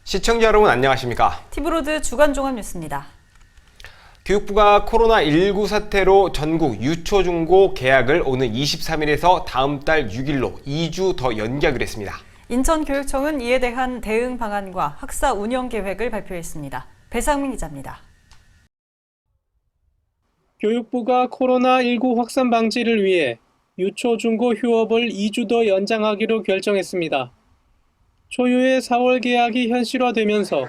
시청자 여러분 안녕하십니까? 티브로드 주간 종합 뉴스입니다. 교육부가 코로나19 사태로 전국 유초중고 개학을 오는 23일에서 다음 달 6일로 2주 더 연기하기로 했습니다. 인천교육청은 이에 대한 대응 방안과 학사 운영 계획을 발표했습니다. 배상민 기자입니다. 교육부가 코로나19 확산 방지를 위해 유초중고 휴업을 2주 더 연장하기로 결정했습니다. 초유의 4월 개학이 현실화되면서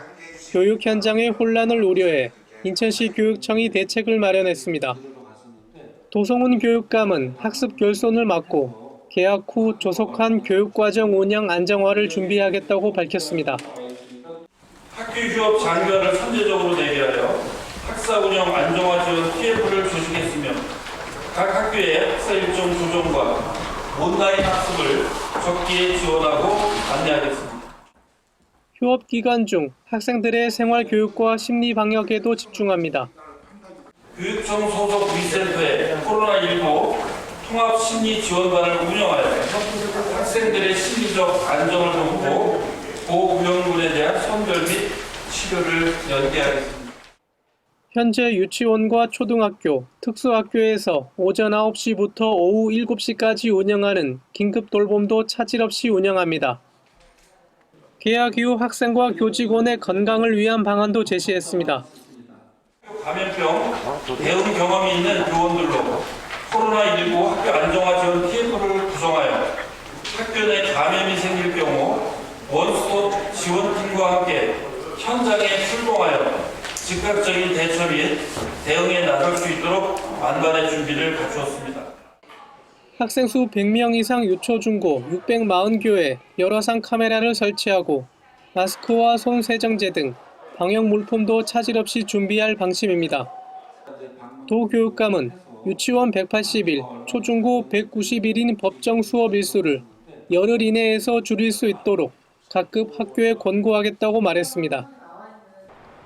교육 현장의 혼란을 우려해 인천시 교육청이 대책을 마련했습니다. 도성훈 교육감은 학습 결손을 막고 개학 후 조속한 교육과정 운영 안정화를 준비하겠다고 밝혔습니다. 학교 휴업 장려를 선제적으로 대비하여 학사 운영 안정화 지원 TF를 조직했으며 각 학교의 학사 일정 조정과 온라인 학습을 적기에 지원하고 안내하겠습니다. 휴업 기간 중 학생들의 생활 교육과 심리 방역에도 집중합니다. 교육청 소속 위센터에 코로나19 통합 심리 지원반을 운영하여 학생들의 심리적 안정을 돕고 고위험군에 대한 선별 및 치료를 연계하겠습니다. 현재 유치원과 초등학교, 특수학교에서 오전 9시부터 오후 7시까지 운영하는 긴급 돌봄도 차질 없이 운영합니다. 개학 이후 학생과 교직원의 건강을 위한 방안도 제시했습니다. 감염병 대응 경험이 있는 교원들로 코로나19 학교 안정화 지원 TF를 구성하여 학교 내 감염이 생길 경우 원스톱 지원팀과 함께 현장에 출동하여 즉각적인 대처 및 대응에 나설 수 있도록 만반의 준비를 갖추었습니다. 학생 수 100명 이상 유초중고 640교에 열화상 카메라를 설치하고 마스크와 손 세정제 등 방역 물품도 차질 없이 준비할 방침입니다. 도 교육감은 유치원 180일, 초중고 190일인 법정 수업 일수를 열흘 이내에서 줄일 수 있도록 각급 학교에 권고하겠다고 말했습니다.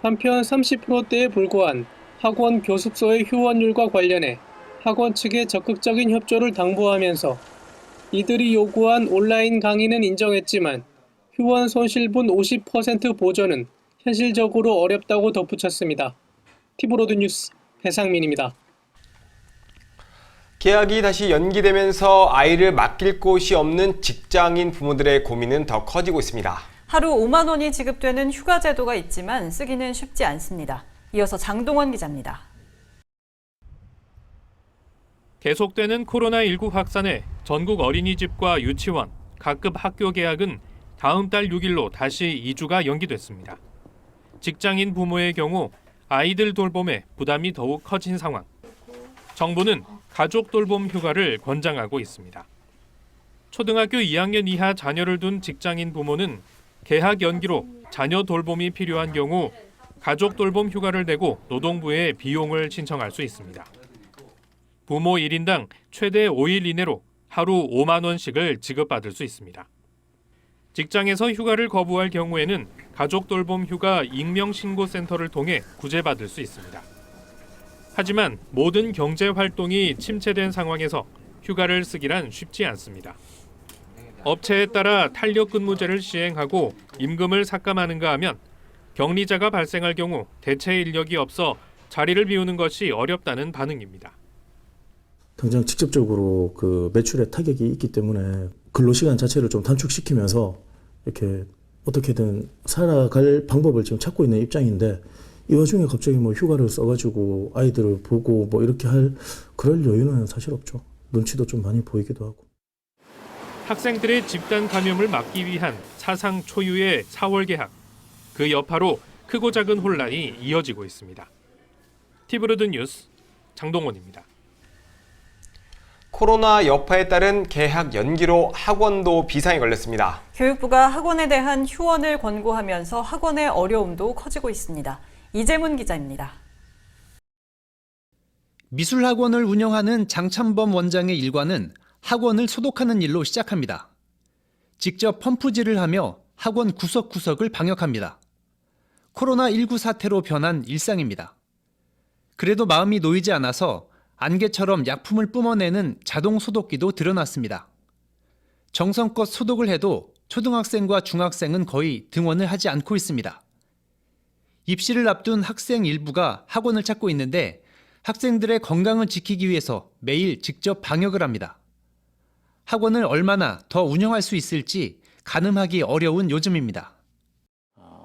한편 30%대에 불과한 학원 교습소의 휴원율과 관련해 학원 측에 적극적인 협조를 당부하면서 이들이 요구한 온라인 강의는 인정했지만 휴원 손실분 50% 보전은 현실적으로 어렵다고 덧붙였습니다. 티브로드 뉴스 배상민입니다. 개학이 다시 연기되면서 아이를 맡길 곳이 없는 직장인 부모들의 고민은 더 커지고 있습니다. 하루 5만 원이 지급되는 휴가 제도가 있지만 쓰기는 쉽지 않습니다. 이어서 장동원 기자입니다. 계속되는 코로나19 확산에 전국 어린이집과 유치원, 각급 학교 개학은 다음 달 6일로 다시 2주가 연기됐습니다. 직장인 부모의 경우 아이들 돌봄에 부담이 더욱 커진 상황. 정부는 가족 돌봄 휴가를 권장하고 있습니다. 초등학교 2학년 이하 자녀를 둔 직장인 부모는 개학 연기로 자녀 돌봄이 필요한 경우 가족 돌봄 휴가를 내고 노동부에 비용을 신청할 수 있습니다. 부모 1인당 최대 5일 이내로 하루 5만 원씩을 지급받을 수 있습니다. 직장에서 휴가를 거부할 경우에는 가족 돌봄 휴가 익명신고센터를 통해 구제받을 수 있습니다. 하지만 모든 경제 활동이 침체된 상황에서 휴가를 쓰기란 쉽지 않습니다. 업체에 따라 탄력근무제를 시행하고 임금을 삭감하는가 하면 격리자가 발생할 경우 대체 인력이 없어 자리를 비우는 것이 어렵다는 반응입니다. 당장 직접적으로 그 매출에 타격이 있기 때문에 근로시간 자체를 좀 단축시키면서 이렇게 어떻게든 살아갈 방법을 지금 찾고 있는 입장인데 이 와중에 갑자기 뭐 휴가를 써가지고 아이들을 보고 뭐 이렇게 할 그럴 여유는 사실 없죠. 눈치도 좀 많이 보이기도 하고. 학생들의 집단 감염을 막기 위한 사상 초유의 4월 개학. 그 여파로 크고 작은 혼란이 이어지고 있습니다. 티브로드 뉴스 장동원입니다. 코로나 여파에 따른 개학 연기로 학원도 비상에 걸렸습니다. 교육부가 학원에 대한 휴원을 권고하면서 학원의 어려움도 커지고 있습니다. 이재문 기자입니다. 미술학원을 운영하는 장찬범 원장의 일과는 학원을 소독하는 일로 시작합니다. 직접 펌프질을 하며 학원 구석구석을 방역합니다. 코로나19 사태로 변한 일상입니다. 그래도 마음이 놓이지 않아서 안개처럼 약품을 뿜어내는 자동 소독기도 드러났습니다. 정성껏 소독을 해도 초등학생과 중학생은 거의 등원을 하지 않고 있습니다. 입시를 앞둔 학생 일부가 학원을 찾고 있는데 학생들의 건강을 지키기 위해서 매일 직접 방역을 합니다. 학원을 얼마나 더 운영할 수 있을지 가늠하기 어려운 요즘입니다.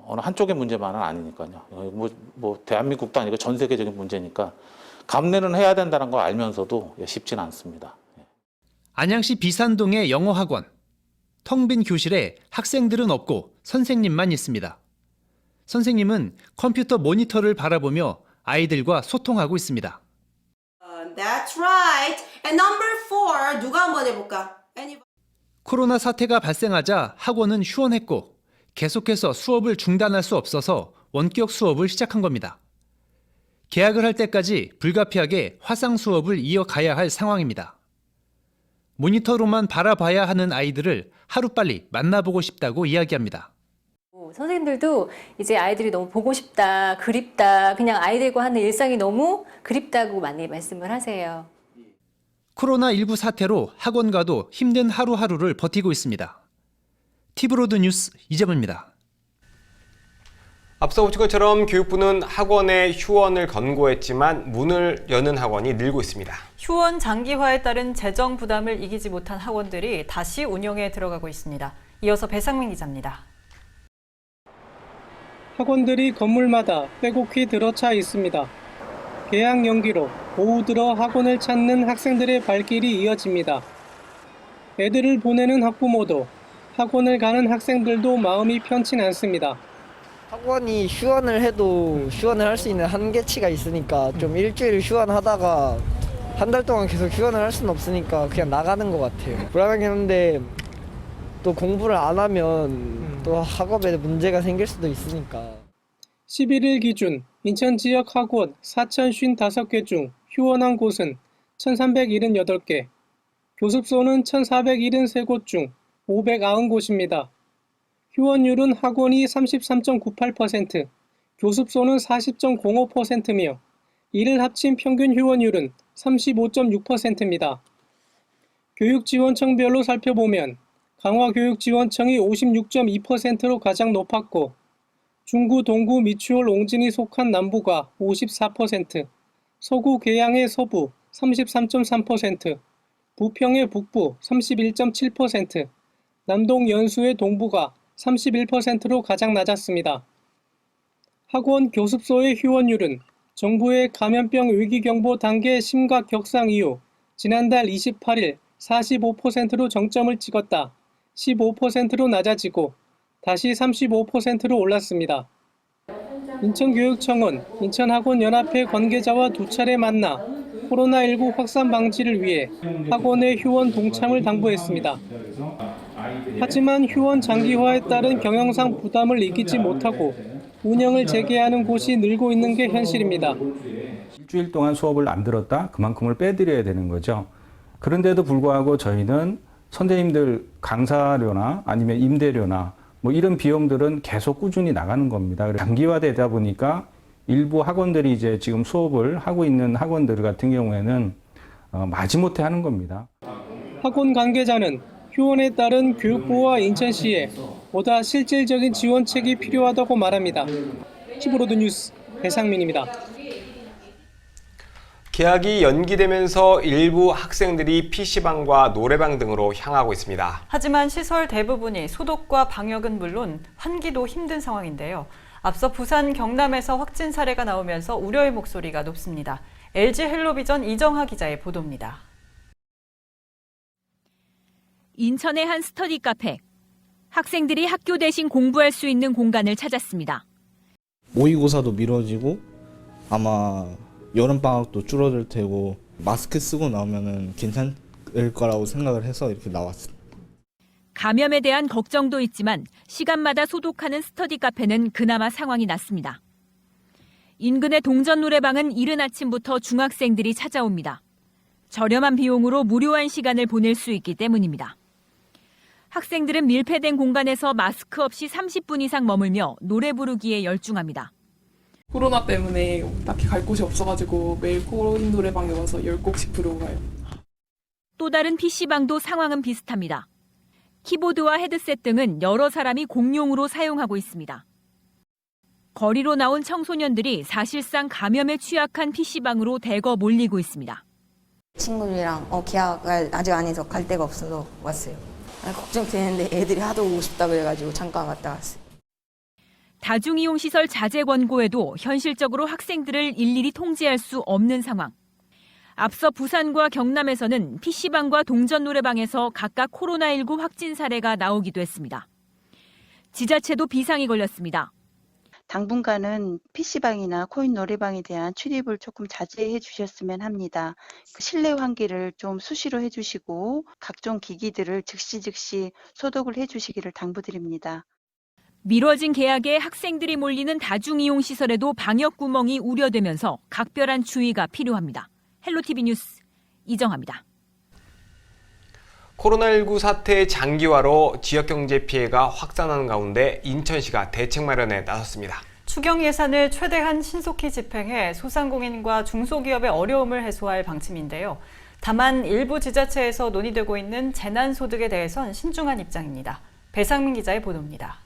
어느 한쪽의 문제만은 아니니까요. 뭐 대한민국도 아니고 전 세계적인 문제니까 감내는 해야 된다는 걸 알면서도 쉽지는 않습니다. 안양시 비산동의 영어학원. 텅 빈 교실에 학생들은 없고 선생님만 있습니다. 선생님은 컴퓨터 모니터를 바라보며 아이들과 소통하고 있습니다. That's right. And number 4, 누가 한번 해볼까? 코로나 사태가 발생하자 학원은 휴원했고 계속해서 수업을 중단할 수 없어서 원격 수업을 시작한 겁니다. 개학을 할 때까지 불가피하게 화상 수업을 이어가야 할 상황입니다. 모니터로만 바라봐야 하는 아이들을 하루빨리 만나보고 싶다고 이야기합니다. 선생님들도 이제 아이들이 너무 보고 싶다, 그립다, 그냥 아이들과 하는 일상이 너무 그립다고 많이 말씀을 하세요. 코로나19 사태로 학원가도 힘든 하루하루를 버티고 있습니다. 티브로드 뉴스 이재범입니다. 앞서 보신 것처럼 교육부는 학원의 휴원을 권고했지만 문을 여는 학원이 늘고 있습니다. 휴원 장기화에 따른 재정 부담을 이기지 못한 학원들이 다시 운영에 들어가고 있습니다. 이어서 배상민 기자입니다. 학원들이 건물마다 빼곡히 들어차 있습니다. 개학 연기로 오후 들어 학원을 찾는 학생들의 발길이 이어집니다. 애들을 보내는 학부모도 학원을 가는 학생들도 마음이 편치 않습니다. 학원이 휴원을 해도 휴원을 할 수 있는 한계치가 있으니까 좀 일주일 휴원하다가 한 달 동안 계속 휴원을 할 수는 없으니까 그냥 나가는 것 같아요. 불안하긴 한데 또 공부를 안 하면 또 학업에 문제가 생길 수도 있으니까. 11일 기준 인천 지역 학원 4,055개 중 휴원한 곳은 1,378개, 교습소는 1,473곳 중 590곳입니다. 휴원율은 학원이 33.98%, 교습소는 40.05%며 이를 합친 평균 휴원율은 35.6%입니다. 교육지원청별로 살펴보면 강화교육지원청이 56.2%로 가장 높았고 중구, 동구, 미추홀, 옹진이 속한 남부가 54%, 서구, 계양의 서부 33.3%, 부평의 북부 31.7%, 남동, 연수의 동부가 31%로 가장 낮았습니다. 학원, 교습소의 휴원율은 정부의 감염병 위기경보 단계 심각 격상 이후 지난달 28일 45%로 정점을 찍었다 15%로 낮아지고 다시 35%로 올랐습니다. 인천교육청은 인천학원연합회 관계자와 두 차례 만나 코로나19 확산 방지를 위해 학원의 휴원 동참을 당부했습니다. 하지만 휴원 장기화에 따른 경영상 부담을 이기지 못하고 운영을 재개하는 곳이 늘고 있는 게 현실입니다. 일주일 동안 수업을 안 들었다? 그만큼을 빼드려야 되는 거죠. 그런데도 불구하고 저희는 선생님들 강사료나 아니면 임대료나 뭐 이런 비용들은 계속 꾸준히 나가는 겁니다. 장기화되다 보니까 일부 학원들이 이제 지금 수업을 하고 있는 학원들 같은 경우에는 마지못해 하는 겁니다. 학원 관계자는 휴원에 따른 교육부와 인천시에 보다 실질적인 지원책이 필요하다고 말합니다. 티브로드 뉴스 배상민입니다. 개학이 연기되면서 일부 학생들이 PC방과 노래방 등으로 향하고 있습니다. 하지만 시설 대부분이 소독과 방역은 물론 환기도 힘든 상황인데요. 앞서 부산, 경남에서 확진 사례가 나오면서 우려의 목소리가 높습니다. LG 헬로비전 이정하 기자의 보도입니다. 인천의 한 스터디 카페. 학생들이 학교 대신 공부할 수 있는 공간을 찾았습니다. 모의고사도 미뤄지고 아마 여름방학도 줄어들 테고 마스크 쓰고 나오면 괜찮을 거라고 생각을 해서 이렇게 나왔습니다. 감염에 대한 걱정도 있지만 시간마다 소독하는 스터디 카페는 그나마 상황이 낫습니다. 인근의 동전 노래방은 이른 아침부터 중학생들이 찾아옵니다. 저렴한 비용으로 무료한 시간을 보낼 수 있기 때문입니다. 학생들은 밀폐된 공간에서 마스크 없이 30분 이상 머물며 노래 부르기에 열중합니다. 코로나 때문에 딱히 갈 곳이 없어가지고 매일 코인 노래방에 와서 10곡씩 부르고 가요. 또 다른 PC방도 상황은 비슷합니다. 키보드와 헤드셋 등은 여러 사람이 공용으로 사용하고 있습니다. 거리로 나온 청소년들이 사실상 감염에 취약한 PC방으로 대거 몰리고 있습니다. 친구들이랑 계약을 아직 안 해서 갈 데가 없어서 왔어요. 걱정되는데 애들이 하도 오고 싶다 그래가지고 잠깐 왔다 갔어요. 다중이용시설 자제 권고에도 현실적으로 학생들을 일일이 통제할 수 없는 상황. 앞서 부산과 경남에서는 PC방과 동전 노래방에서 각각 코로나19 확진 사례가 나오기도 했습니다. 지자체도 비상이 걸렸습니다. 당분간은 PC방이나 코인 노래방에 대한 출입을 조금 자제해 주셨으면 합니다. 실내 환기를 좀 수시로 해주시고 각종 기기들을 즉시 소독을 해주시기를 당부드립니다. 미뤄진 계약에 학생들이 몰리는 다중이용시설에도 방역 구멍이 우려되면서 각별한 주의가 필요합니다. 헬로티비 뉴스 이정아입니다. 코로나19 사태의 장기화로 지역경제 피해가 확산하는 가운데 인천시가 대책 마련에 나섰습니다. 추경 예산을 최대한 신속히 집행해 소상공인과 중소기업의 어려움을 해소할 방침인데요. 다만 일부 지자체에서 논의되고 있는 재난소득에 대해선 신중한 입장입니다. 배상민 기자의 보도입니다.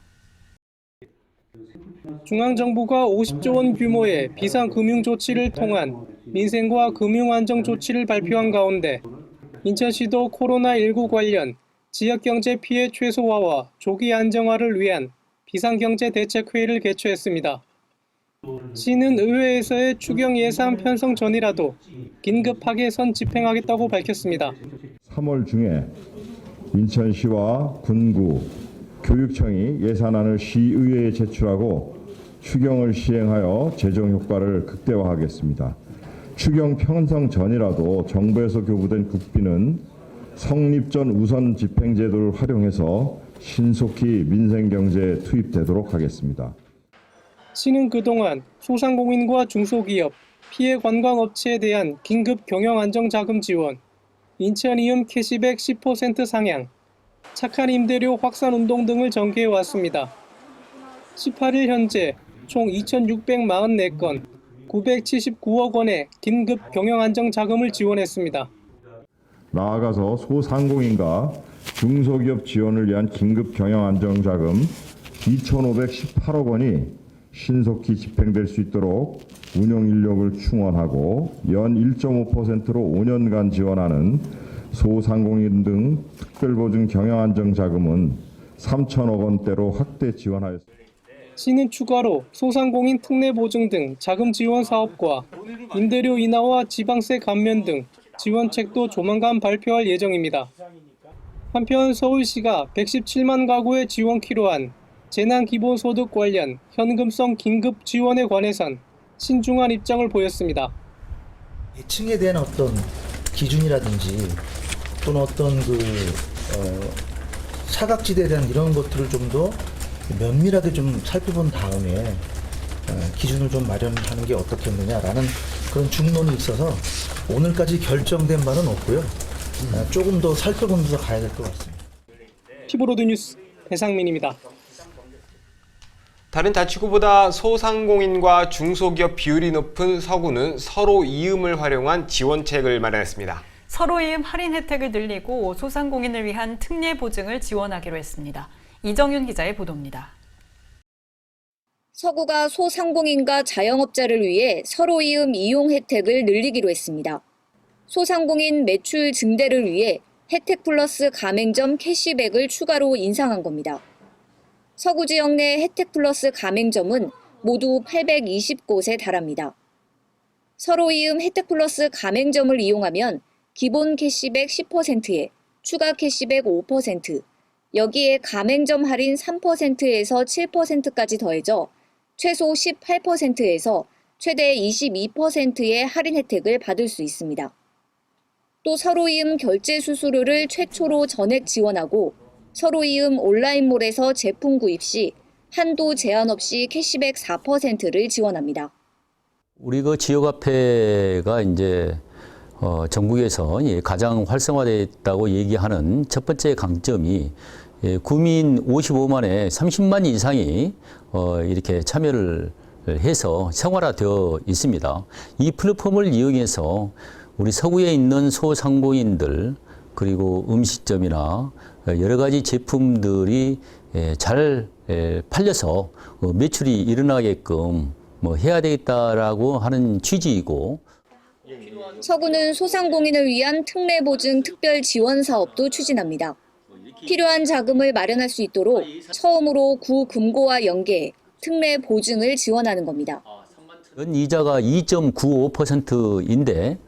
중앙정부가 50조 원 규모의 비상금융조치를 통한 민생과 금융안정 조치를 발표한 가운데 인천시도 코로나19 관련 지역경제 피해 최소화와 조기 안정화를 위한 비상경제대책회의를 개최했습니다. 시는 의회에서의 추경 예산 편성 전이라도 긴급하게 선 집행하겠다고 밝혔습니다. 3월 중에 인천시와 군구, 교육청이 예산안을 시의회에 제출하고 추경을 시행하여 재정 효과를 극대화하겠습니다. 추경 편성 전이라도 정부에서 교부된 국비는 성립 전 우선 집행제도를 활용해서 신속히 민생경제에 투입되도록 하겠습니다. 시는 그동안 소상공인과 중소기업, 피해 관광업체에 대한 긴급 경영안정자금 지원, 인천이음 캐시백 10% 상향, 착한 임대료 확산운동 등을 전개해왔습니다. 18일 현재 총 2,644건, 979억 원의 긴급 경영안정자금을 지원했습니다. 나아가서 소상공인과 중소기업 지원을 위한 긴급 경영안정자금 2,518억 원이 신속히 집행될 수 있도록 운영 인력을 충원하고 연 1.5%로 5년간 지원하는 소상공인 등 특별보증 경영안정자금은 3천억 원대로 확대 지원하였습니다. 시는 추가로 소상공인 특례보증 등 자금 지원 사업과 임대료 인하와 지방세 감면 등 지원책도 조만간 발표할 예정입니다. 한편 서울시가 117만 가구에 지원키로 한 재난기본소득 관련 현금성 긴급 지원에 관해선 신중한 입장을 보였습니다. 층에 대한 어떤 기준이라든지 또는 어떤 사각지대에 대한 이런 것들을 좀 더 면밀하게 좀 살펴본 다음에 기준을 좀 마련하는 게 어떻겠느냐라는 그런 중론이 있어서 오늘까지 결정된 바는 없고요. 조금 더 살펴보면서 가야 될 것 같습니다. 피브로드 뉴스 배상민입니다. 다른 자치구보다 소상공인과 중소기업 비율이 높은 서구는 서로 이음을 활용한 지원책을 마련했습니다. 서로 이음 할인 혜택을 늘리고 소상공인을 위한 특례 보증을 지원하기로 했습니다. 이정윤 기자의 보도입니다. 서구가 소상공인과 자영업자를 위해 서로 이음 이용 혜택을 늘리기로 했습니다. 소상공인 매출 증대를 위해 혜택 플러스 가맹점 캐시백을 추가로 인상한 겁니다. 서구 지역 내 혜택 플러스 가맹점은 모두 820곳에 달합니다. 서로 이음 혜택 플러스 가맹점을 이용하면 기본 캐시백 10%에 추가 캐시백 5%, 여기에 가맹점 할인 3%에서 7%까지 더해져 최소 18%에서 최대 22%의 할인 혜택을 받을 수 있습니다. 또 서로 이음 결제 수수료를 최초로 전액 지원하고 서로 이음 온라인몰에서 제품 구입 시 한도 제한 없이 캐시백 4%를 지원합니다. 우리 지역화폐가 이제 전국에서 가장 활성화되어 있다고 얘기하는 첫 번째 강점이 구민 55만에 30만 이상이 이렇게 참여를 해서 생활화되어 있습니다. 이 플랫폼을 이용해서 우리 서구에 있는 소상공인들 그리고 음식점이나 여러 가지 제품들이 잘 팔려서 매출이 일어나게끔 해야 되겠다라고 하는 취지이고, 서구는 소상공인을 위한 특례보증 특별 지원 사업도 추진합니다. 필요한 자금을 마련할 수 있도록 처음으로 구금고와 연계해 특례 보증을 지원하는 겁니다. 연이자가 2.95%인데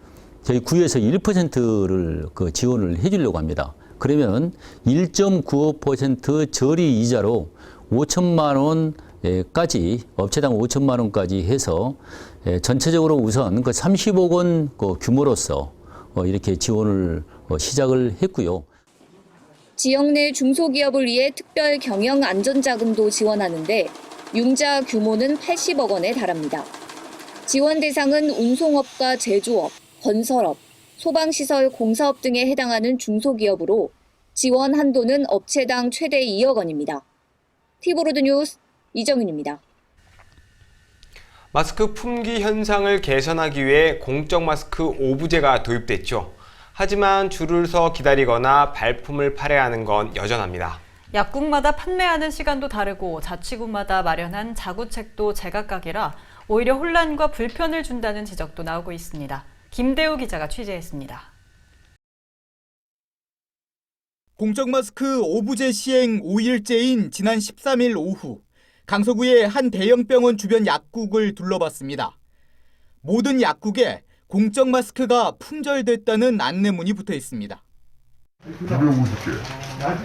저희 구에서 1%를 지원을 해주려고 합니다. 그러면 1.95% 저리 이자로 5천만 원까지, 업체당 5천만 원까지 해서 전체적으로 우선 30억 원 규모로서 이렇게 지원을 시작을 했고요. 지역 내 중소기업을 위해 특별 경영 안전자금도 지원하는데 융자 규모는 80억 원에 달합니다. 지원 대상은 운송업과 제조업, 건설업, 소방시설 공사업 등에 해당하는 중소기업으로 지원 한도는 업체당 최대 2억 원입니다. 티브로드 뉴스 이정윤입니다. 마스크 품귀 현상을 개선하기 위해 공적 마스크 오부제가 도입됐죠. 하지만 줄을 서 기다리거나 발품을 팔아야 하는 건 여전합니다. 약국마다 판매하는 시간도 다르고 자치구마다 마련한 자구책도 제각각이라 오히려 혼란과 불편을 준다는 지적도 나오고 있습니다. 김대우 기자가 취재했습니다. 공적 마스크 오부제 시행 5일째인 지난 13일 오후, 강서구의 한 대형 병원 주변 약국을 둘러봤습니다. 모든 약국에 공적 마스크가 품절됐다는 안내문이 붙어 있습니다. 250개.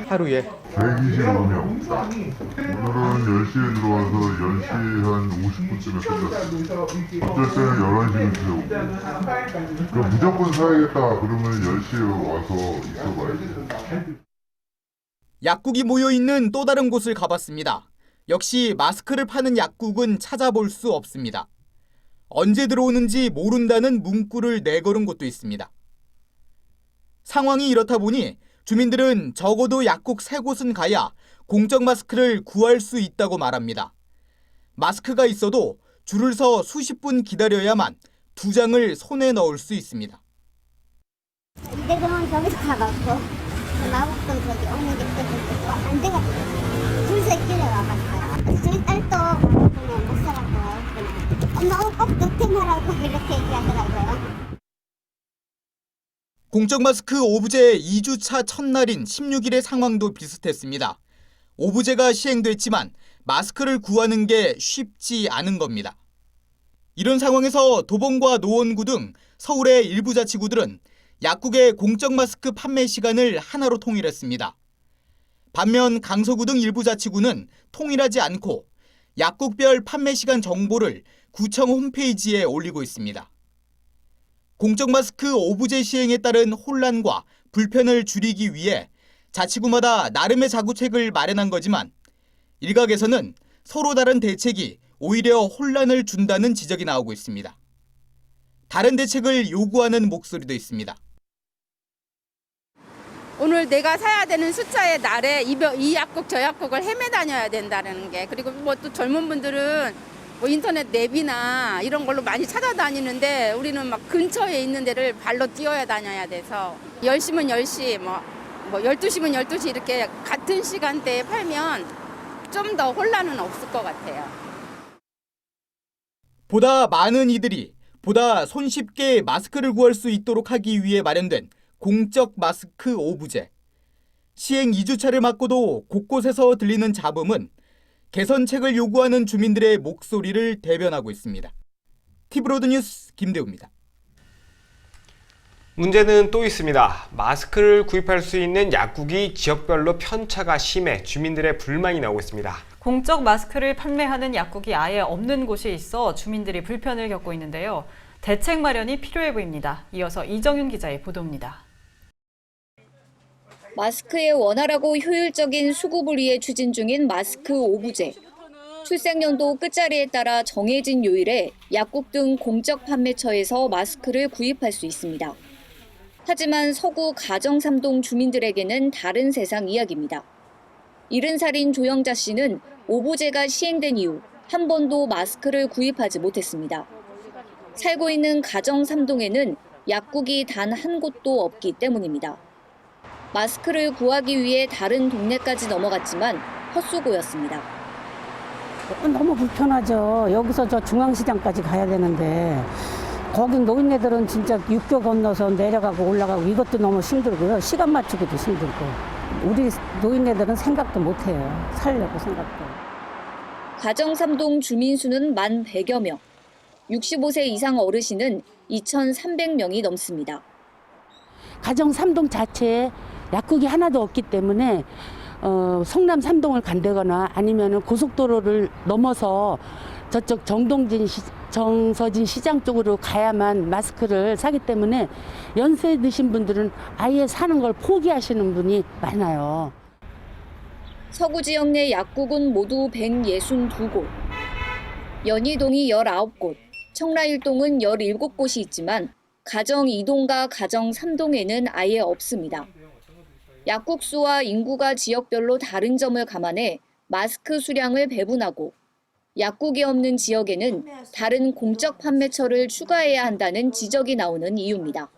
하루에 125명. 오늘은 10시에 들어와서 10시 한 50분쯤에 끝났어요. 어쩔 때는 11시는 들어오고. 그러니까 무조건 사야겠다 그러면 10시에 와서 있어봐야지. 약국이 모여있는 또 다른 곳을 가봤습니다. 역시 마스크를 파는 약국은 찾아볼 수 없습니다. 언제 들어오는지 모른다는 문구를 내걸은 곳도 있습니다. 상황이 이렇다 보니 주민들은 적어도 약국 3곳은 가야 공적 마스크를 구할 수 있다고 말합니다. 마스크가 있어도 줄을 서 수십 분 기다려야만 2장을 손에 넣을 수 있습니다. 이대병원 저기서 가갖고 나복도 저기 오는 게 안 돼가지고 줄 서 있길래 와봤어요. 저희 딸도 그냥 못 살았고 엄마 꼭 득템하라고 이렇게 얘기하더라고요. 공적 마스크 오부제 2주차 첫날인 16일의 상황도 비슷했습니다. 오부제가 시행됐지만 마스크를 구하는 게 쉽지 않은 겁니다. 이런 상황에서 도봉과 노원구 등 서울의 일부 자치구들은 약국의 공적 마스크 판매 시간을 하나로 통일했습니다. 반면 강서구 등 일부 자치구는 통일하지 않고 약국별 판매 시간 정보를 구청 홈페이지에 올리고 있습니다. 공적 마스크 오부제 시행에 따른 혼란과 불편을 줄이기 위해 자치구마다 나름의 자구책을 마련한 거지만 일각에서는 서로 다른 대책이 오히려 혼란을 준다는 지적이 나오고 있습니다. 다른 대책을 요구하는 목소리도 있습니다. 오늘 내가 사야 되는 숫자의 날에 이 약국 저 약국을 헤매 다녀야 된다는 게, 그리고 뭐 또 젊은 분들은 뭐 인터넷 앱이나 이런 걸로 많이 찾아다니는데 우리는 막 근처에 있는 데를 발로 뛰어야 다녀야 돼서 10시면 10시, 뭐 12시면 12시 이렇게 같은 시간대에 팔면 좀 더 혼란은 없을 것 같아요. 보다 많은 이들이 보다 손쉽게 마스크를 구할 수 있도록 하기 위해 마련된 공적 마스크 오부제. 시행 2주차를 맞고도 곳곳에서 들리는 잡음은 개선책을 요구하는 주민들의 목소리를 대변하고 있습니다. 티브로드 뉴스 김대우입니다. 문제는 또 있습니다. 마스크를 구입할 수 있는 약국이 지역별로 편차가 심해 주민들의 불만이 나오고 있습니다. 공적 마스크를 판매하는 약국이 아예 없는 곳이 있어 주민들이 불편을 겪고 있는데요. 대책 마련이 필요해 보입니다. 이어서 이정윤 기자의 보도입니다. 마스크의 원활하고 효율적인 수급을 위해 추진 중인 마스크 오부제. 출생연도 끝자리에 따라 정해진 요일에 약국 등 공적 판매처에서 마스크를 구입할 수 있습니다. 하지만 서구 가정 3동 주민들에게는 다른 세상 이야기입니다. 70살인 조영자 씨는 오부제가 시행된 이후 한 번도 마스크를 구입하지 못했습니다. 살고 있는 가정 3동에는 약국이 단 한 곳도 없기 때문입니다. 마스크를 구하기 위해 다른 동네까지 넘어갔지만 헛수고였습니다. 너무 불편하죠. 여기서 저 중앙시장까지 가야 되는데 거기 노인네들은 진짜 육교 건너서 내려가고 올라가고 이것도 너무 힘들고요. 시간 맞추기도 힘들고. 우리 노인네들은 생각도 못해요. 살려고 생각도. 가정 3동 주민 수는 1,100여 명. 65세 이상 어르신은 2,300명이 넘습니다. 가정 3동 자체에 약국이 하나도 없기 때문에 성남 3동을 간다거나 아니면 고속도로를 넘어서 저쪽 정서진 시장 쪽으로 가야만 마스크를 사기 때문에 연세 드신 분들은 아예 사는 걸 포기하시는 분이 많아요. 서구 지역 내 약국은 모두 162곳, 연희동이 19곳, 청라일동은 17곳이 있지만 가정 2동과 가정 3동에는 아예 없습니다. 약국 수와 인구가 지역별로 다른 점을 감안해 마스크 수량을 배분하고 약국이 없는 지역에는 다른 공적 판매처를 추가해야 한다는 지적이 나오는 이유입니다.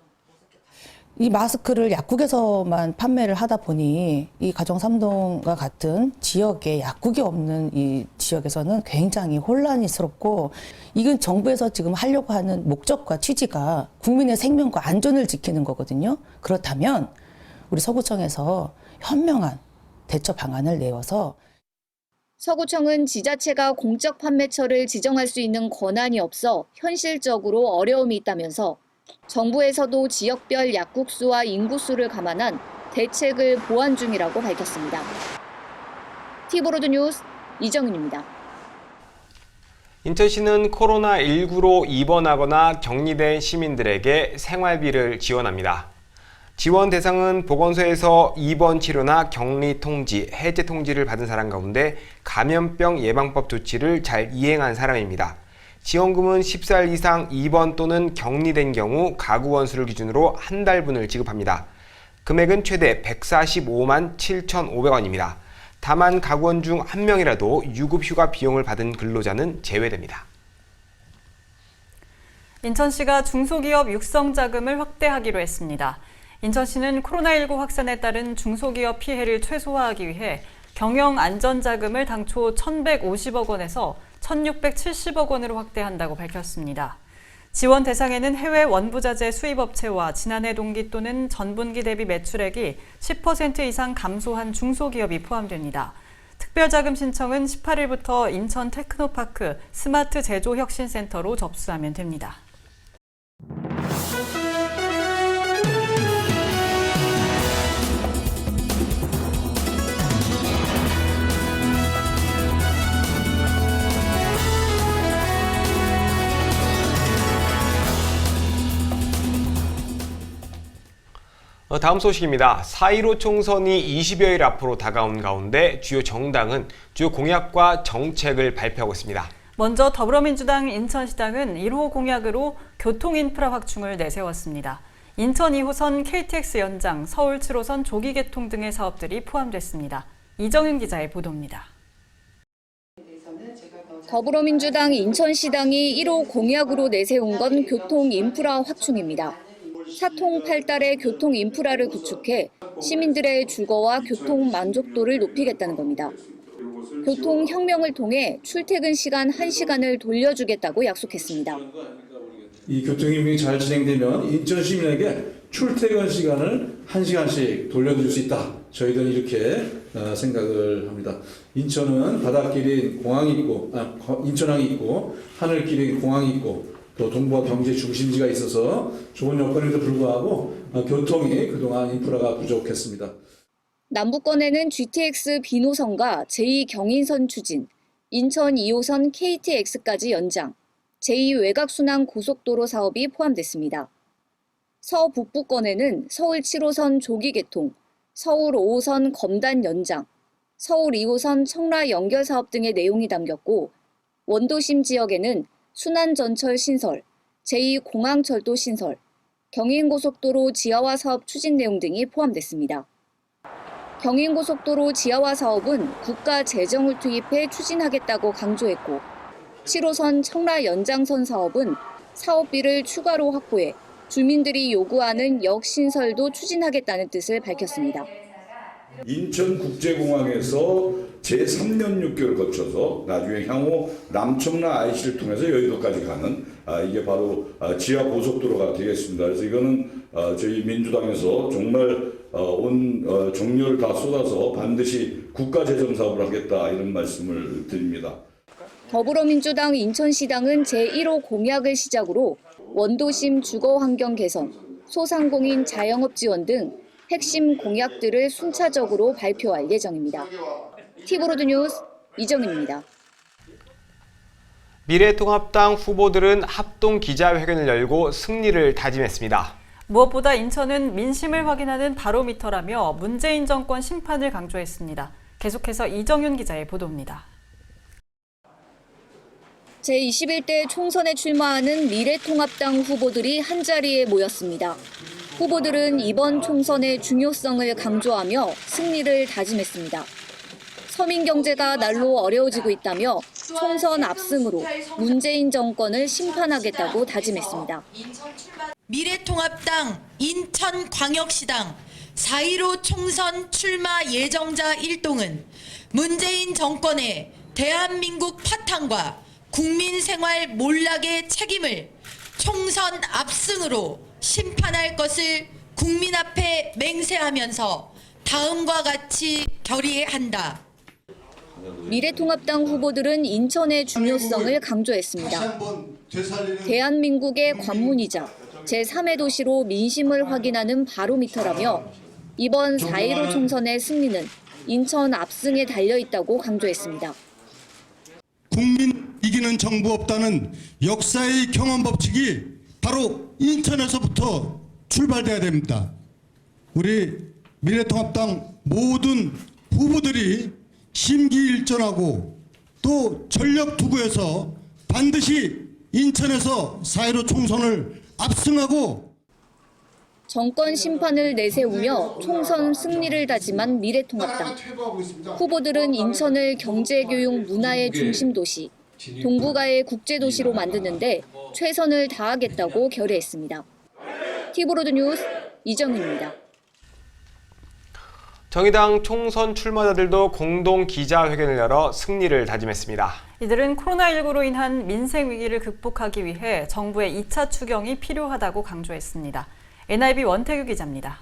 이 마스크를 약국에서만 판매를 하다 보니 이 가정 3동과 같은 지역에 약국이 없는 이 지역에서는 굉장히 혼란스럽고 이건 정부에서 지금 하려고 하는 목적과 취지가 국민의 생명과 안전을 지키는 거거든요. 그렇다면 우리 서구청에서 현명한 대처 방안을 내어서 서구청은 지자체가 공적 판매처를 지정할 수 있는 권한이 없어 현실적으로 어려움이 있다면서 정부에서도 지역별 약국 수와 인구 수를 감안한 대책을 보완 중이라고 밝혔습니다. 티브로드 뉴스 이정윤입니다. 인천시는 코로나19로 입원하거나 격리된 시민들에게 생활비를 지원합니다. 지원 대상은 보건소에서 입원 치료나 격리 통지, 해제 통지를 받은 사람 가운데 감염병 예방법 조치를 잘 이행한 사람입니다. 지원금은 10살 이상 입원 또는 격리된 경우 가구 원수를 기준으로 한 달분을 지급합니다. 금액은 최대 145만 7,500원입니다. 다만 가구원 중 한 명이라도 유급휴가 비용을 받은 근로자는 제외됩니다. 인천시가 중소기업 육성 자금을 확대하기로 했습니다. 인천시는 코로나19 확산에 따른 중소기업 피해를 최소화하기 위해 경영안전자금을 당초 1,150억 원에서 1,670억 원으로 확대한다고 밝혔습니다. 지원 대상에는 해외 원부자재 수입업체와 지난해 동기 또는 전분기 대비 매출액이 10% 이상 감소한 중소기업이 포함됩니다. 특별자금 신청은 18일부터 인천 테크노파크 스마트 제조혁신센터로 접수하면 됩니다. 다음 소식입니다. 4.15 총선이 20여일 앞으로 다가온 가운데 주요 정당은 주요 공약과 정책을 발표하고 있습니다. 먼저 더불어민주당 인천시당은 1호 공약으로 교통인프라 확충을 내세웠습니다. 인천 2호선 KTX 연장, 서울 7호선 조기 개통 등의 사업들이 포함됐습니다. 이정윤 기자의 보도입니다. 더불어민주당 인천시당이 1호 공약으로 내세운 건 교통인프라 확충입니다. 사통팔달의 교통 인프라를 구축해 시민들의 주거와 교통 만족도를 높이겠다는 겁니다. 교통혁명을 통해 출퇴근 시간 1시간을 돌려주겠다고 약속했습니다. 이 교통혁명이 잘 진행되면 인천 시민에게 출퇴근 시간을 1시간씩 돌려줄 수 있다. 저희들은 이렇게 생각을 합니다. 인천은 바닷길인 공항이 있고, 인천항이 있고, 하늘길인 공항이 있고, 또 동부와 경제 중심지가 있어서 좋은 여건에도 불구하고 교통이 그동안 인프라가 부족했습니다. 남부권에는 GTX 비노선과 제2경인선 추진, 인천 2호선 KTX까지 연장, 제2외곽순환 고속도로 사업이 포함됐습니다. 서북부권에는 서울 7호선 조기 개통, 서울 5호선 검단 연장, 서울 2호선 청라 연결 사업 등의 내용이 담겼고, 원도심 지역에는 순환전철 신설, 제2공항철도 신설, 경인고속도로 지하화 사업 추진 내용 등이 포함됐습니다. 경인고속도로 지하화 사업은 국가 재정을 투입해 추진하겠다고 강조했고, 7호선 청라 연장선 사업은 사업비를 추가로 확보해 주민들이 요구하는 역신설도 추진하겠다는 뜻을 밝혔습니다. 인천국제공항에서 제3년 6개월 거쳐서 나중에 향후 남청라 IC를 통해서 여의도까지 가는 이게 바로 지하 고속도로가 되겠습니다. 그래서 이거는 저희 민주당에서 정말 온 정열을 다 쏟아서 반드시 국가재정 사업을 하겠다 이런 말씀을 드립니다. 더불어민주당 인천시당은 제1호 공약을 시작으로 원도심 주거환경 개선, 소상공인 자영업 지원 등 핵심 공약들을 순차적으로 발표할 예정입니다. 티브로드 뉴스 이정입니다. 미래통합당 후보들은 합동 기자회견을 열고 승리를 다짐했습니다. 무엇보다 인천은 민심을 확인하는 바로미터라며 문재인 정권 심판을 강조했습니다. 계속해서 이정윤 기자의 보도입니다. 제21대 총선에 출마하는 미래통합당 후보들이 한자리에 모였습니다. 후보들은 이번 총선의 중요성을 강조하며 승리를 다짐했습니다. 서민 경제가 날로 어려워지고 있다며 총선 압승으로 문재인 정권을 심판하겠다고 다짐했습니다. 미래통합당 인천광역시당 4.15 총선 출마 예정자 일동은 문재인 정권의 대한민국 파탄과 국민 생활 몰락의 책임을 총선 압승으로 심판할 것을 국민 앞에 맹세하면서 다음과 같이 결의한다. 미래통합당 후보들은 인천의 중요성을 강조했습니다. 대한민국의 관문이자 제3의 도시로 민심을 확인하는 바로미터라며 이번 4.15 총선의 승리는 인천 압승에 달려있다고 강조했습니다. 국민 이기는 정부 없다는 역사의 경험 법칙이 바로 인천에서부터 출발돼야 됩니다. 우리 미래통합당 모든 후보들이 심기일전하고 또 전력 투구해서 반드시 인천에서 4.15 총선을 압승하고 정권 심판을 내세우며 총선 승리를 다짐한 미래통합당. 후보들은 인천을 경제교육 문화의 중심도시, 동북아의 국제도시로 만드는데 최선을 다하겠다고 결의했습니다. 티브로드 뉴스 이정입니다. 정의당 총선 출마자들도 공동 기자회견을 열어 승리를 다짐했습니다. 이들은 코로나19로 인한 민생 위기를 극복하기 위해 정부의 2차 추경이 필요하다고 강조했습니다. NIB 원태규 기자입니다.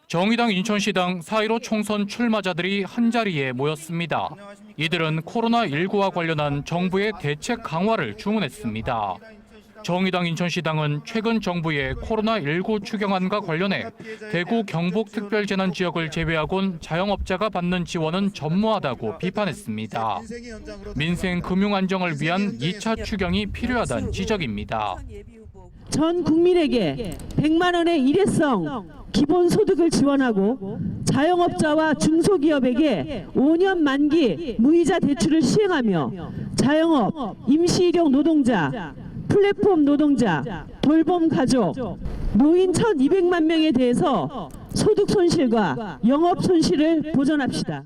정의당 인천시당 4.15 총선 출마자들이 한자리에 모였습니다. 이들은 코로나19와 관련한 정부의 대책 강화를 주문했습니다. 정의당 인천시당은 최근 정부의 코로나19 추경안과 관련해 대구 경북 특별재난지역을 제외하곤 자영업자가 받는 지원은 전무하다고 비판했습니다. 민생 금융 안정을 위한 2차 추경이 필요하다는 지적입니다. 전 국민에게 100만 원의 일회성 기본소득을 지원하고 자영업자와 중소기업에게 5년 만기 무이자 대출을 시행하며 자영업, 임시일용 노동자, 플랫폼 노동자, 돌봄 가족, 노인 1,200만 명에 대해서 소득 손실과 영업 손실을 보전합시다.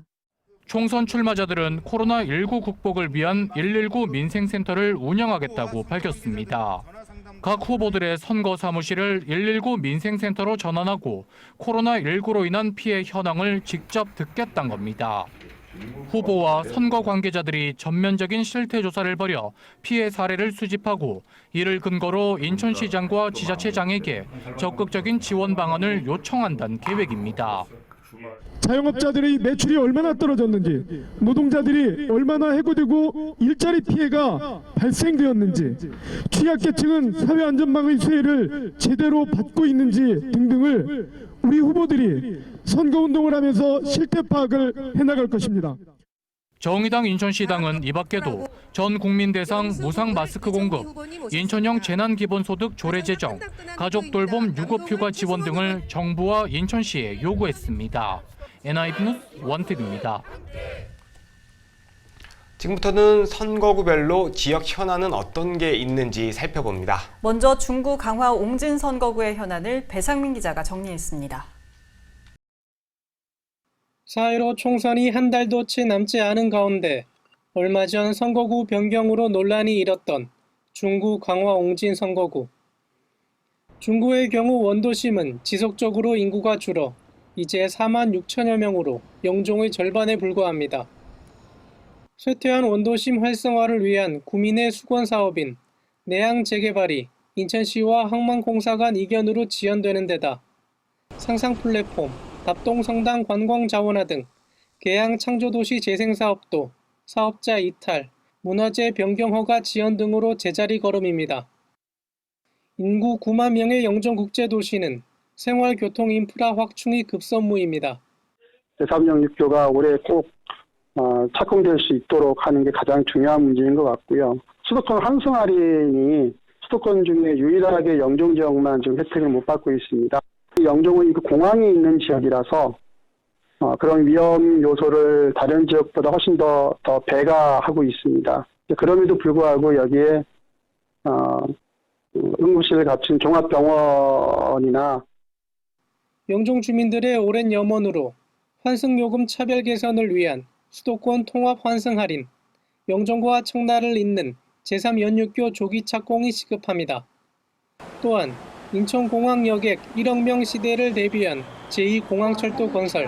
총선 출마자들은 코로나19 극복을 위한 119 민생센터를 운영하겠다고 밝혔습니다. 각 후보들의 선거 사무실을 119 민생센터로 전환하고 코로나19로 인한 피해 현황을 직접 듣겠다는 겁니다. 후보와 선거 관계자들이 전면적인 실태 조사를 벌여 피해 사례를 수집하고 이를 근거로 인천시장과 지자체장에게 적극적인 지원 방안을 요청한다는 계획입니다. 자영업자들의 매출이 얼마나 떨어졌는지, 노동자들이 얼마나 해고되고 일자리 피해가 발생되었는지, 취약계층은 사회안전망의 수혜를 제대로 받고 있는지 등등을 우리 후보들이 선거운동을 하면서 실태 파악을 해나갈 것입니다. 정의당 인천시당은 이 밖에도 전 국민 대상 무상 마스크 공급, 인천형 재난기본소득 조례 제정, 가족 돌봄 유급휴가 지원 등을 정부와 인천시에 요구했습니다. NIB 뉴스 원택입니다. 지금부터는 선거구별로 지역 현안은 어떤 게 있는지 살펴봅니다. 먼저 중구 강화 옹진 선거구의 현안을 배상민 기자가 정리했습니다. 4.15 총선이 한 달도 채 남지 않은 가운데 얼마 전 선거구 변경으로 논란이 일었던 중구 강화 옹진 선거구. 중구의 경우 원도심은 지속적으로 인구가 줄어 이제 4만 6천여 명으로 영종의 절반에 불과합니다. 쇠퇴한 원도심 활성화를 위한 구민의 수건 사업인 내양 재개발이 인천시와 항만공사 간 이견으로 지연되는 데다 상상 플랫폼, 답동성당 관광자원화 등 계양 창조도시 재생사업도 사업자 이탈, 문화재 변경 허가 지연 등으로 제자리 걸음입니다. 인구 9만 명의 영종국제도시는 생활교통 인프라 확충이 급선무입니다. 제3영육교가 올해 꼭 착공될 수 있도록 하는 게 가장 중요한 문제인 것 같고요. 수도권 환승 할인이 수도권 중에 유일하게 영종 지역만 좀 혜택을 못 받고 있습니다. 영종은 공항이 있는 지역이라서 그런 위험 요소를 다른 지역보다 훨씬 더 배가하고 있습니다. 그럼에도 불구하고 여기에 응급실을 갖춘 종합병원이나 영종 주민들의 오랜 염원으로 환승요금 차별 개선을 위한 수도권 통합 환승 할인, 영종과 청라를 잇는 제3연육교 조기 착공이 시급합니다. 또한 인천공항 여객 1억 명 시대를 대비한 제2공항철도 건설,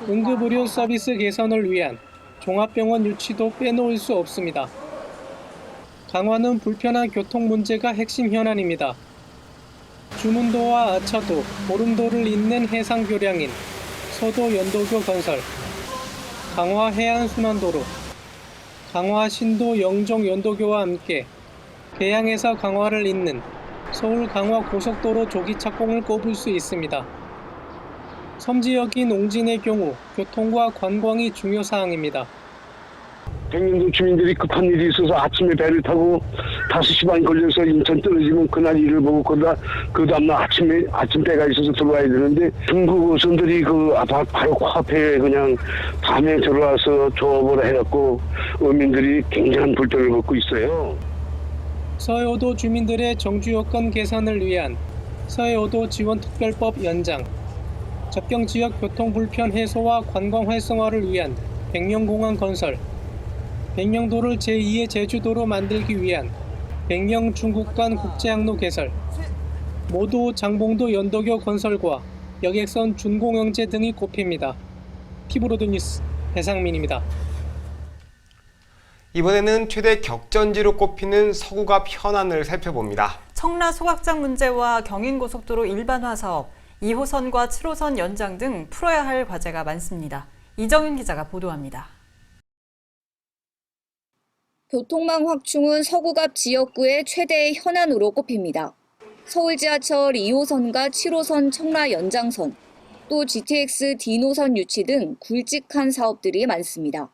응급의료 서비스 개선을 위한 종합병원 유치도 빼놓을 수 없습니다. 강화는 불편한 교통 문제가 핵심 현안입니다. 주문도와 아차도, 보름도를 잇는 해상교량인 서도 연도교 건설, 강화 해안순환도로, 강화 신도 영종 연도교와 함께 계양에서 강화를 잇는 서울 강화 고속도로 조기 착공을 꼽을 수 있습니다. 섬지역인 옹진의 경우 교통과 관광이 중요 사항입니다. 백령도 주민들이 급한 일이 있어서 아침에 배를 타고 5시 반 걸려서 인천 떨어지면 그날 일을 보고 그 다음날 아침 배가 있어서 들어와야 되는데 중국 어선들이 바로 코앞에 그냥 밤에 들어와서 조업을 해갖고 어민들이 굉장한 불편을 겪고 있어요. 서해오도 주민들의 정주 여건 개선을 위한 서해오도 지원특별법 연장, 접경지역 교통 불편 해소와 관광 활성화를 위한 백령공항 건설, 백령도를 제2의 제주도로 만들기 위한 백령 중국 간 국제항로 개설, 모도 장봉도 연도교 건설과 여객선 준공영제 등이 꼽힙니다. 티브로드 뉴스 배상민입니다. 이번에는 최대 격전지로 꼽히는 서구갑 현안을 살펴봅니다. 청라 소각장 문제와 경인고속도로 일반화 사업, 2호선과 7호선 연장 등 풀어야 할 과제가 많습니다. 이정윤 기자가 보도합니다. 교통망 확충은 서구갑 지역구의 최대의 현안으로 꼽힙니다. 서울 지하철 2호선과 7호선 청라 연장선, 또 GTX D노선 유치 등 굵직한 사업들이 많습니다.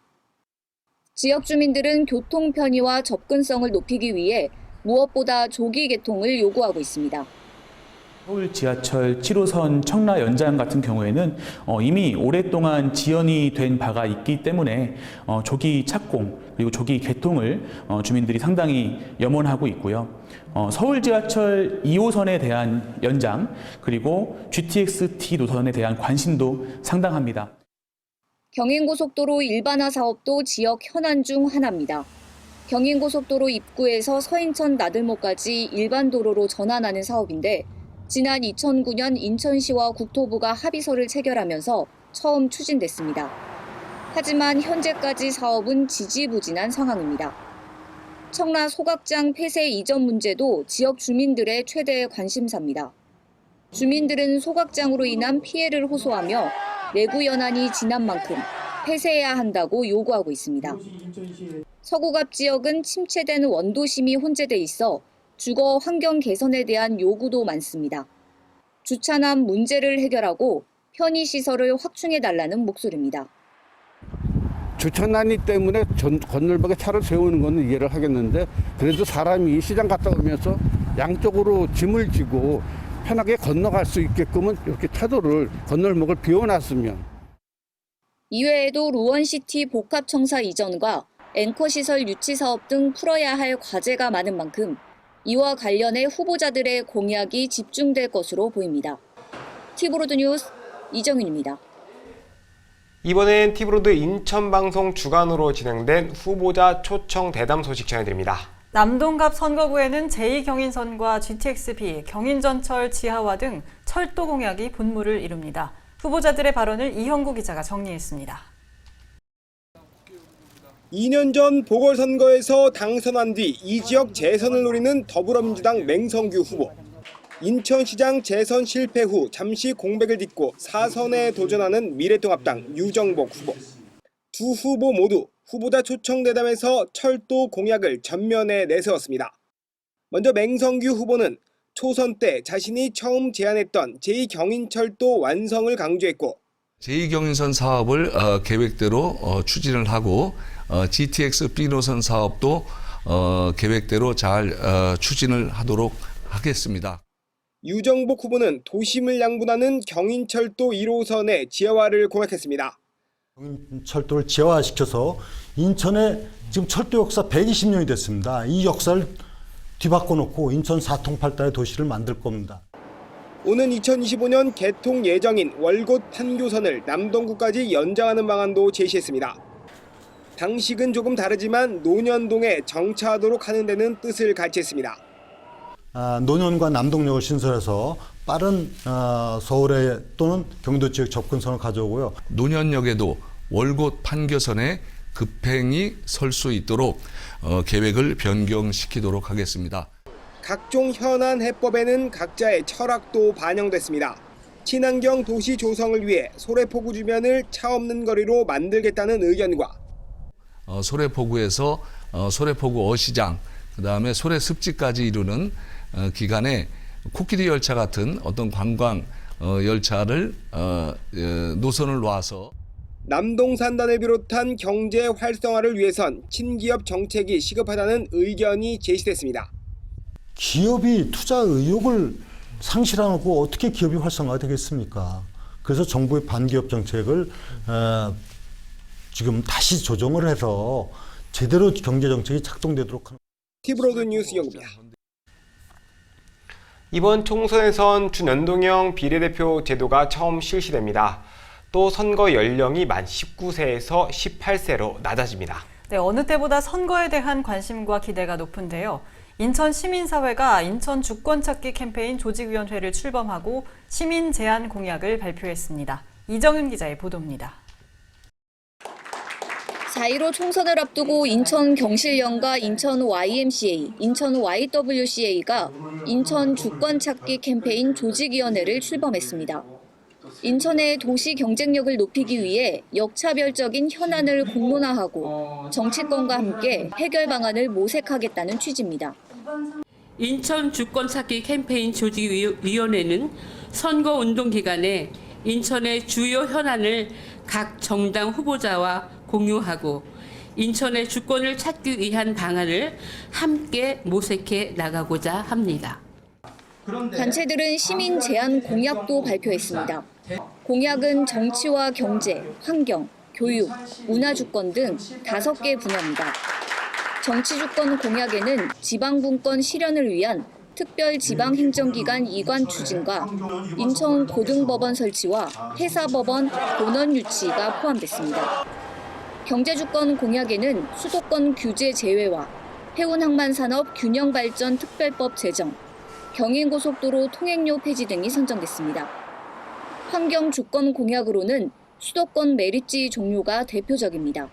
지역 주민들은 교통 편의와 접근성을 높이기 위해 무엇보다 조기 개통을 요구하고 있습니다. 서울 지하철 7호선 청라 연장 같은 경우에는 이미 오랫동안 지연이 된 바가 있기 때문에 조기 착공 그리고 조기 개통을 주민들이 상당히 염원하고 있고요. 서울 지하철 2호선에 대한 연장 그리고 GTX-T 노선에 대한 관심도 상당합니다. 경인고속도로 일반화 사업도 지역 현안 중 하나입니다. 경인고속도로 입구에서 서인천 나들목까지 일반 도로로 전환하는 사업인데 지난 2009년 인천시와 국토부가 합의서를 체결하면서 처음 추진됐습니다. 하지만 현재까지 사업은 지지부진한 상황입니다. 청라 소각장 폐쇄 이전 문제도 지역 주민들의 최대의 관심사입니다. 주민들은 소각장으로 인한 피해를 호소하며 내부 연한이 지난 만큼 폐쇄해야 한다고 요구하고 있습니다. 서구갑 지역은 침체된 원도심이 혼재돼 있어 주거 환경 개선에 대한 요구도 많습니다. 주차난 문제를 해결하고 편의시설을 확충해달라는 목소리입니다. 주차난이 때문에 건널목에 차를 세우는 건 이해를 하겠는데 그래도 사람이 시장 갔다 오면서 양쪽으로 짐을 지고 편하게 건너갈 수 있게끔은 이렇게 차도를 건널목을 비워놨으면. 이외에도 루원시티 복합청사 이전과 앵커시설 유치 사업 등 풀어야 할 과제가 많은 만큼 이와 관련해 후보자들의 공약이 집중될 것으로 보입니다. 티브로드 뉴스 이정윤입니다. 이번엔 티브로드 인천방송 주간으로 진행된 후보자 초청 대담 소식 전해드립니다. 남동갑 선거구에는 제2경인선과 GTX-B, 경인전철 지하화 등 철도 공약이 분모를 이룹니다. 후보자들의 발언을 이형구 기자가 정리했습니다. 2년 전 보궐선거에서 당선한 뒤 이 지역 재선을 노리는 더불어민주당 맹성규 후보. 인천시장 재선 실패 후 잠시 공백을 딛고 4선에 도전하는 미래통합당 유정복 후보. 두 후보 모두 후보자 초청대담에서 철도 공약을 전면에 내세웠습니다. 먼저 맹성규 후보는 초선 때 자신이 처음 제안했던 제2경인철도 완성을 강조했고, 제2경인선 사업을 계획대로 추진을 하고 GTX B 노선 사업도 계획대로 잘 추진을 하도록 하겠습니다. 유정복 후보는 도심을 양분하는 경인철도 1호선의 지하화를 공약했습니다. 철도를 지하화시켜서 인천에 지금 철도 역사 120년이 됐습니다. 이 역사를 뒤바꿔 놓고 인천 4통팔달의 도시를 만들 겁니다. 오는 2025년 개통 예정인 월곶 판교선을 남동구까지 연장하는 방안도 제시했습니다. 방식은 조금 다르지만 논현동에 정차하도록 하는 데는 뜻을 같이 했습니다. 논현과 남동역을 신설해서 빠른 서울에 또는 경기도 지역 접근선을 가져오고요. 논현역에도 월곶 판교선에 급행이 설 수 있도록 계획을 변경시키도록 하겠습니다. 각종 현안 해법에는 각자의 철학도 반영됐습니다. 친환경 도시 조성을 위해 소래포구 주변을 차 없는 거리로 만들겠다는 의견과 소래포구에서 소래포구 어시장, 그다음에 소래습지까지 이루는 기간에 코끼리 열차 같은 어떤 관광 열차를 노선을 놔서 남동산단을 비롯한 경제 활성화를 위해선 친기업 정책이 시급하다는 의견이 제시됐습니다. 기업이 투자 의욕을 상실하고 어떻게 기업이 활성화가 되겠습니까? 그래서 정부의 반기업 정책을 지금 다시 조정을 해서 제대로 경제 정책이 작동되도록 하는. 티브로드 뉴스 연구입니다. 이번 총선에선 준연동형 비례대표 제도가 처음 실시됩니다. 또 선거 연령이 만 19세에서 18세로 낮아집니다. 네, 어느 때보다 선거에 대한 관심과 기대가 높은데요. 인천 시민사회가 인천 주권찾기 캠페인 조직위원회를 출범하고 시민 제안 공약을 발표했습니다. 이정은 기자의 보도입니다. 4.15 총선을 앞두고 인천 경실련과 인천 YMCA, 인천 YWCA가 인천 주권찾기 캠페인 조직위원회를 출범했습니다. 인천의 도시 경쟁력을 높이기 위해 역차별적인 현안을 공론화하고 정치권과 함께 해결 방안을 모색하겠다는 취지입니다. 인천 주권찾기 캠페인 조직위원회는 선거운동 기간에 인천의 주요 현안을 각 정당 후보자와 공유하고 인천의 주권을 찾기 위한 방안을 함께 모색해 나가고자 합니다. 단체들은 시민 제안 공약도 발표했습니다. 공약은 정치와 경제, 환경, 교육, 문화주권 등 5개 분야입니다. 정치주권 공약에는 지방분권 실현을 위한 특별지방행정기관 이관 추진과 인천 고등법원 설치와 해사법원 본원 유치가 포함됐습니다. 경제주권 공약에는 수도권 규제 제외와 해운항만산업 균형발전 특별법 제정, 경인고속도로 통행료 폐지 등이 선정됐습니다. 환경주권 공약으로는 수도권 매립지 종료가 대표적입니다.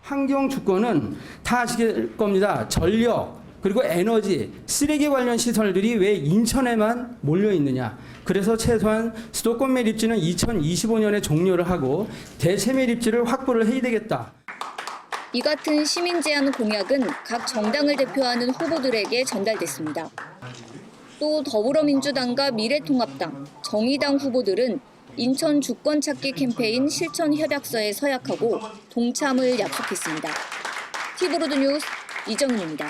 환경주권은 다 아실 겁니다. 전력, 그리고 에너지, 쓰레기 관련 시설들이 왜 인천에만 몰려 있느냐. 그래서 최소한 수도권 매립지는 2025년에 종료를 하고 대체 매립지를 확보를 해야 되겠다. 이 같은 시민 제안 공약은 각 정당을 대표하는 후보들에게 전달됐습니다. 또 더불어민주당과 미래통합당, 정의당 후보들은 인천 주권찾기 캠페인 실천 협약서에 서약하고 동참을 약속했습니다. 티브로드 뉴스 이정은입니다.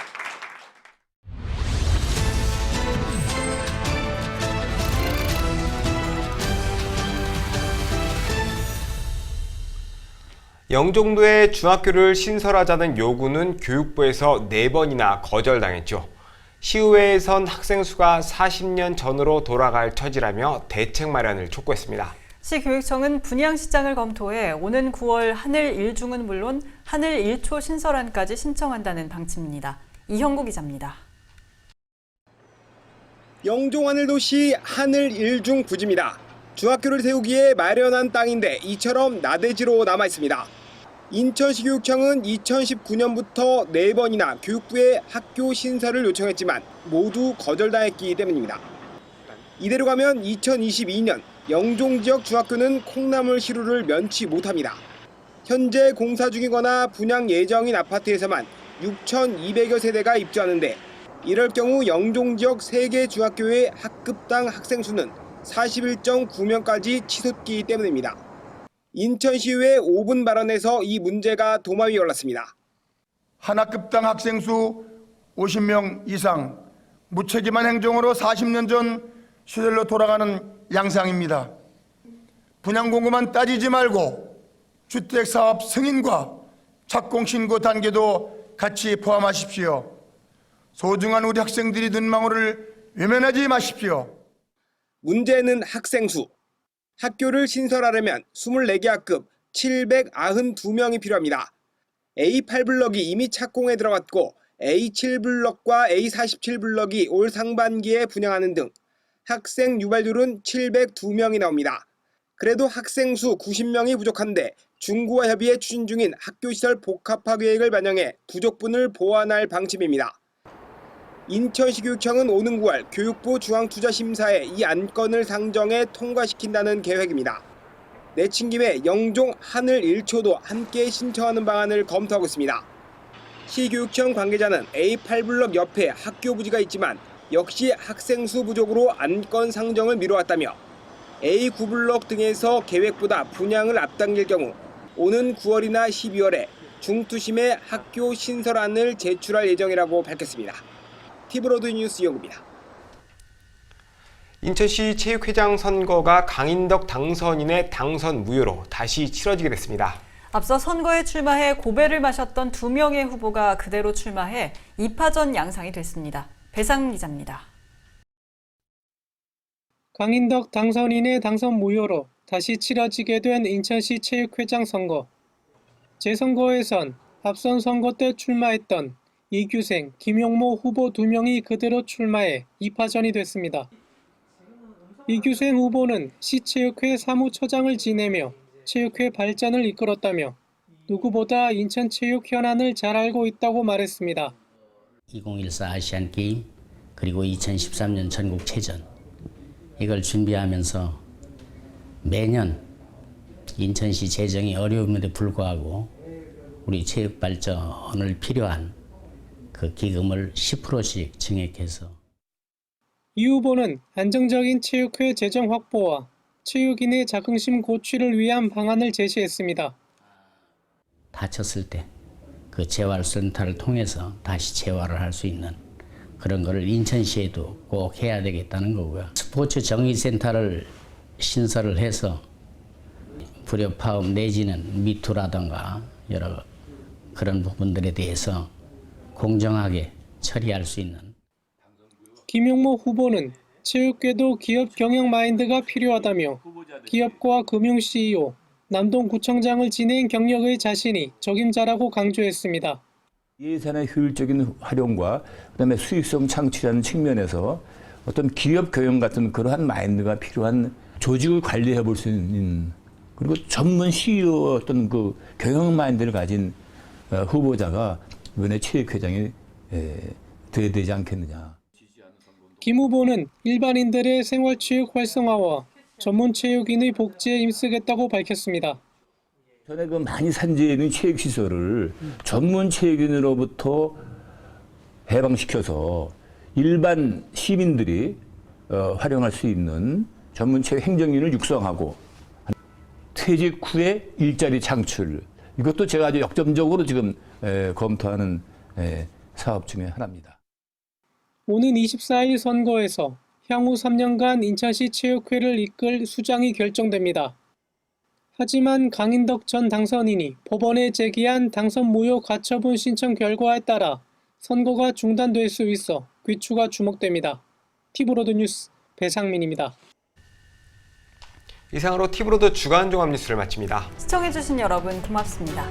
영종도에 중학교를 신설하자는 요구는 교육부에서 4번이나 거절당했죠. 시의회에선 학생 수가 40년 전으로 돌아갈 처지라며 대책 마련을 촉구했습니다. 시교육청은 분양시장을 검토해 오는 9월 하늘 1중은 물론 하늘 1초 신설안까지 신청한다는 방침입니다. 이형구 기자입니다. 영종 하늘도시 하늘 1중 부지입니다. 중학교를 세우기에 마련한 땅인데 이처럼 나대지로 남아 있습니다. 인천시 교육청은 2019년부터 4번이나 교육부에 학교 신설을 요청했지만 모두 거절당했기 때문입니다. 이대로 가면 2022년 영종 지역 중학교는 콩나물 시루를 면치 못합니다. 현재 공사 중이거나 분양 예정인 아파트에서만 6,200여 세대가 입주하는데 이럴 경우 영종 지역 3개 중학교의 학급당 학생 수는 41.9명까지 치솟기 때문입니다. 인천시의회 5분 발언에서 이 문제가 도마 위에 올랐습니다. 한 학급당 학생 수 50명 이상, 무책임한 행정으로 40년 전 시절로 돌아가는 양상입니다. 분양 공고만 따지지 말고 주택사업 승인과 착공 신고 단계도 같이 포함하십시오. 소중한 우리 학생들이 눈망울을 외면하지 마십시오. 문제는 학생 수. 학교를 신설하려면 24개 학급 792명이 필요합니다. A8블럭이 이미 착공에 들어갔고 A7블럭과 A47블럭이 올 상반기에 분양하는 등 학생 유발률은 702명이 나옵니다. 그래도 학생 수 90명이 부족한데 중구와 협의해 추진 중인 학교시설 복합화 계획을 반영해 부족분을 보완할 방침입니다. 인천시 교육청은 오는 9월 교육부 중앙투자심사에 이 안건을 상정해 통과시킨다는 계획입니다. 내친 김에 영종 하늘 1초도 함께 신청하는 방안을 검토하고 있습니다. 시교육청 관계자는 A8블럭 옆에 학교 부지가 있지만 역시 학생 수 부족으로 안건 상정을 미뤄왔다며 A9블럭 등에서 계획보다 분양을 앞당길 경우 오는 9월이나 12월에 중투심에 학교 신설안을 제출할 예정이라고 밝혔습니다. 티브로드 뉴스 이영구입니다. 인천시 체육회장 선거가 강인덕 당선인의 당선 무효로 다시 치러지게 됐습니다. 앞서 선거에 출마해 고배를 마셨던 2명의 후보가 그대로 출마해 2파전 양상이 됐습니다. 배상민 기자입니다. 강인덕 당선인의 당선 무효로 다시 치러지게 된 인천시 체육회장 선거. 재선거에선 앞선 선거 때 출마했던 이규생, 김용모 후보 2명이 그대로 출마해 2파전이 됐습니다. 이규생 후보는 시체육회 사무처장을 지내며 체육회 발전을 이끌었다며 누구보다 인천 체육 현안을 잘 알고 있다고 말했습니다. 2014 아시안게임 그리고 2013년 전국체전 이걸 준비하면서 매년 인천시 재정이 어려움에도 불구하고 우리 체육 발전을 필요한 그 기금을 10%씩 증액해서 이 후보는 안정적인 체육회 재정 확보와 체육인의 자긍심 고취를 위한 방안을 제시했습니다. 다쳤을 때 그 재활센터를 통해서 다시 재활을 할 수 있는 그런 거를 인천시에도 꼭 해야 되겠다는 거고요. 스포츠 정의센터를 신설을 해서 불협화음 내지는 미투라든가 여러 그런 부분들에 대해서 공정하게 처리할 수 있는. 김용모 후보는 체육계도 기업 경영 마인드가 필요하다며 기업과 금융 CEO, 남동구청장을 지낸 경력의 자신이 적임자라고 강조했습니다. 예산의 효율적인 활용과 그다음에 수익성 창출하는 측면에서 어떤 기업 경영 같은 그러한 마인드가 필요한 조직을 관리해 볼 수 있는 그리고 전문 CEO 어떤 그 경영 마인드를 가진 후보자가 이번에 체육회장이 돼야 되지 않겠느냐. 김 후보는 일반인들의 생활체육 활성화와 전문체육인의 복지에 힘쓰겠다고 밝혔습니다. 전에 그 많이 산재해 있는 체육시설을 전문체육인으로부터 해방시켜서 일반 시민들이 활용할 수 있는 전문체육 행정인을 육성하고 퇴직 후에 일자리 창출 이것도 제가 아주 역점적으로 지금 검토하는 사업 중에 하나입니다. 오는 24일 선거에서 향후 3년간 인천시 체육회를 이끌 수장이 결정됩니다. 하지만 강인덕 전 당선인이 법원에 제기한 당선 무효 가처분 신청 결과에 따라 선거가 중단될 수 있어 귀추가 주목됩니다. 티브로드 뉴스 배상민입니다. 이상으로 티브로드 주간 종합 뉴스를 마칩니다. 시청해주신 여러분 고맙습니다.